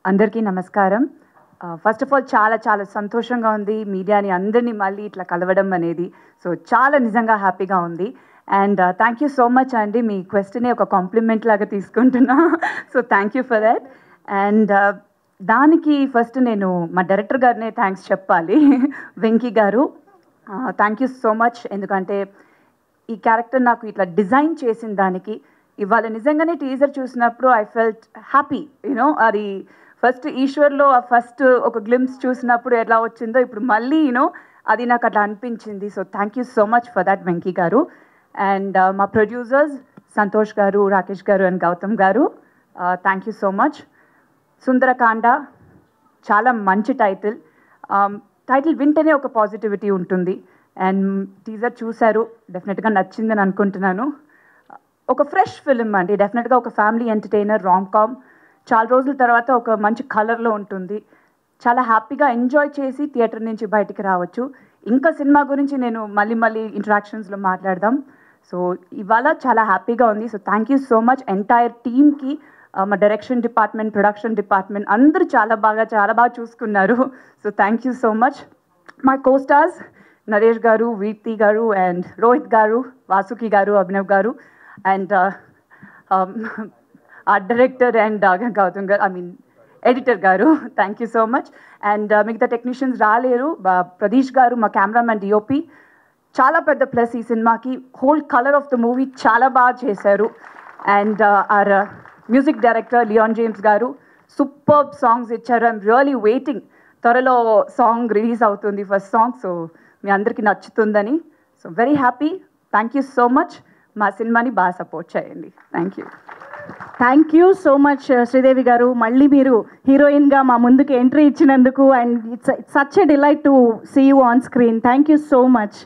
అందరికీ నమస్కారం. First of all చాలా చాలా సంతోషంగా ఉంది మీడియాని అందరినీ మళ్ళీ ఇట్లా కలవడం అనేది. సో చాలా నిజంగా హ్యాపీగా ఉంది. And thank you so much అండి, మీ క్వశ్చనే ఒక కాంప్లిమెంట్ లాగా తీసుకుంటున్నా. So thank you for that. And దానికి ఫస్ట్ నేను మా డైరెక్టర్ గారినే థ్యాంక్స్ చెప్పాలి. వెంకీ గారు, థ్యాంక్ యూ సో మచ్. ఎందుకంటే ఈ క్యారెక్టర్ నాకు ఇట్లా డిజైన్ చేసిన దానికి ఇవాళ నిజంగానే టీజర్ చూసినప్పుడు ఐ ఫెల్ట్ హ్యాపీ. యూనో అది ఫస్ట్ ఈశ్వర్లో ఫస్ట్ ఒక గ్లిమ్స్ చూసినప్పుడు ఎలా వచ్చిందో ఇప్పుడు మళ్ళీ అది నాకు అట్లా అనిపించింది. So thank you so much for that Venky గారు. అండ్ మా ప్రొడ్యూసర్స్ సంతోష్ గారు, రాకేష్ గారు అండ్ గౌతమ్ గారు, thank you so much. Sundarakanda చాలా మంచి టైటిల్. టైటిల్ వింటేనే ఒక పాజిటివిటీ ఉంటుంది. అండ్ టీజర్ చూశారు, డెఫినెట్గా నచ్చిందని అనుకుంటున్నాను. ఒక ఫ్రెష్ ఫిలిం అండి, డెఫినెట్గా ఒక ఫ్యామిలీ ఎంటర్టైనర్, రామ్ కామ్. చాలా రోజుల తర్వాత ఒక మంచి కలర్లో ఉంటుంది. చాలా హ్యాపీగా ఎంజాయ్ చేసి థియేటర్ నుంచి బయటికి రావచ్చు. ఇంకా సినిమా గురించి నేను మళ్ళీ ఇంటరాక్షన్స్లో మాట్లాడదాం. సో ఇవాళ చాలా హ్యాపీగా ఉంది. So thank you so much entire టీమ్కి. మా డైరెక్షన్ డిపార్ట్మెంట్, ప్రొడక్షన్ డిపార్ట్మెంట్ అందరూ చాలా బాగా చూసుకున్నారు. So thank you so much. మా కోస్టార్స్ నరేష్ గారు, వీర్తి గారు అండ్ రోహిత్ గారు, Vasuki garu, Abhinav garu and art director and Gautam garu, editor garu, thank you so much. And మిగతా టెక్నీషియన్స్ రాలేరు. ప్రదీష్ గారు మా కెమెరామెన్, డిఓపి, చాలా పెద్ద ప్లస్ ఈ సినిమాకి. Whole colour of the movie చాలా బాగా చేశారు. And our music director Leon James garu superb songs ఇచ్చారు. ఐఎమ్ రియలీ వెయిటింగ్, త్వరలో సాంగ్ రిలీజ్ అవుతుంది, ఫస్ట్ సాంగ్. సో మీ అందరికీ నచ్చుతుందని. So very happy. Thank you so much. మా సినిమాని బాగా సపోర్ట్ చేయండి. Thank you. Thank you so much Sridevi garu. మళ్ళీ మీరు హీరోయిన్గా మా ముందుకు ఎంట్రీ ఇచ్చినందుకు. And it's such a delight to see you on screen. Thank you so much.